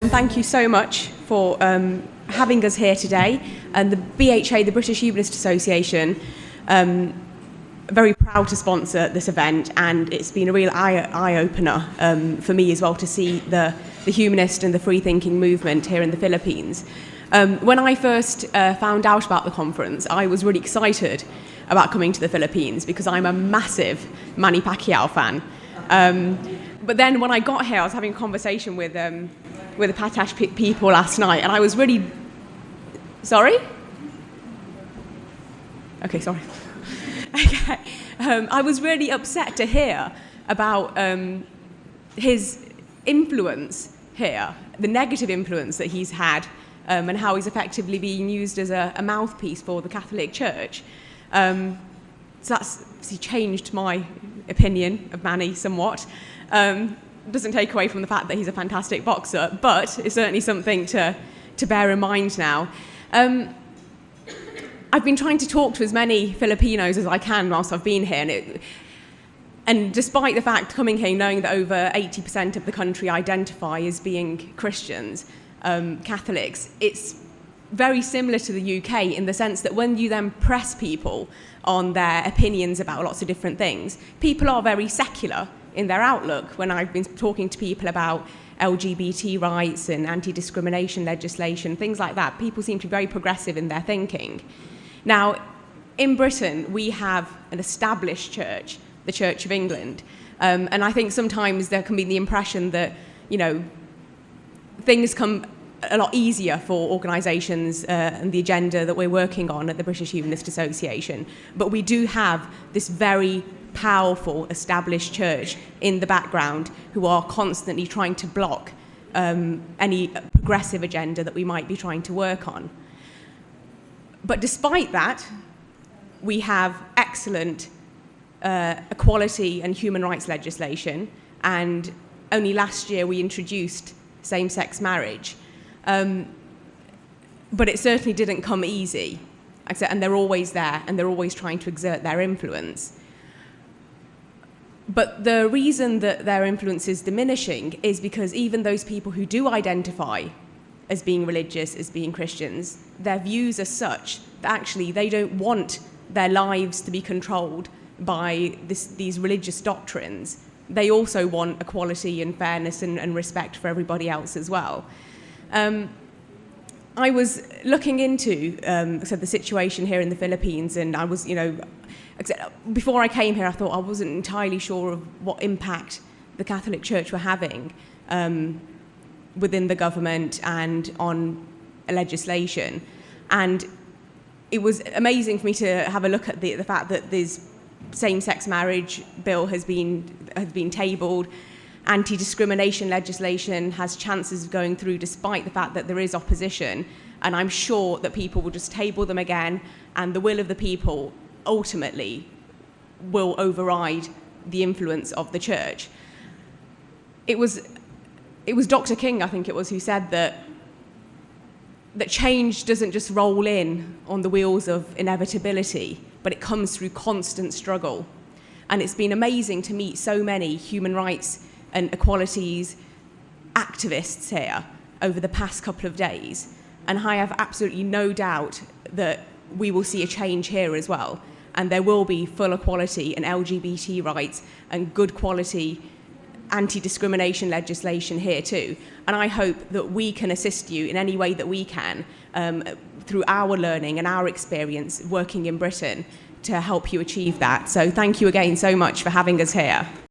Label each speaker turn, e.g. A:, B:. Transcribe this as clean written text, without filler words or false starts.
A: Thank you so much for having us here today. And the BHA, the British Humanist Association, very proud to sponsor this event, and it's been a real eye-opener for me as well to see the humanist and the free-thinking movement here in the Philippines. When I first found out about the conference, I was really excited about coming to the Philippines because I'm a massive Manny Pacquiao fan. But then when I got here, I was having a conversation with the PATASCON people last night, and I was really... Sorry? Okay, sorry. Okay. I was really upset to hear about his influence here, the negative influence that he's had, and how he's effectively being used as a mouthpiece for the Catholic Church. So that's obviously changed my opinion of Manny somewhat. Doesn't take away from the fact that he's a fantastic boxer, but it's certainly something to bear in mind now. I've been trying to talk to as many Filipinos as I can whilst I've been here, and despite the fact coming here knowing that over 80% of the country identify as being Christians, Catholics, it's very similar to the UK in the sense that when you then press people on their opinions about lots of different things, people are very secular in their outlook. When I've been talking to people about LGBT rights and anti-discrimination legislation, things like that, people seem to be very progressive in their thinking. Now, in Britain, we have an established church, the Church of England, and I think sometimes there can be the impression that, you know, things come a lot easier for organisations and the agenda that we're working on at the British Humanist Association. But we do have this very powerful established church in the background who are constantly trying to block any progressive agenda that we might be trying to work on. But despite that, we have excellent equality and human rights legislation, and only last year we introduced same-sex marriage. But it certainly didn't come easy, and they're always there, and they're always trying to exert their influence. But the reason that their influence is diminishing is because even those people who do identify as being religious, as being Christians, their views are such that actually they don't want their lives to be controlled by these religious doctrines. They also want equality and fairness and respect for everybody else as well. I was looking into the situation here in the Philippines, and I was, before I came here, I thought I wasn't entirely sure of what impact the Catholic Church were having within the government and on legislation. And it was amazing for me to have a look at the fact that this same-sex marriage bill has been tabled. Anti-discrimination legislation has chances of going through despite the fact that there is opposition, and I'm sure that people will just table them again, and the will of the people ultimately will override the influence of the church. It was Dr. King, I think it was, who said that change doesn't just roll in on the wheels of inevitability, but it comes through constant struggle. And it's been amazing to meet so many human rights and equalities activists here over the past couple of days. And I have absolutely no doubt that we will see a change here as well. And there will be full equality and LGBT rights and good quality anti-discrimination legislation here too. And I hope that we can assist you in any way that we can through our learning and our experience working in Britain to help you achieve that. So thank you again so much for having us here.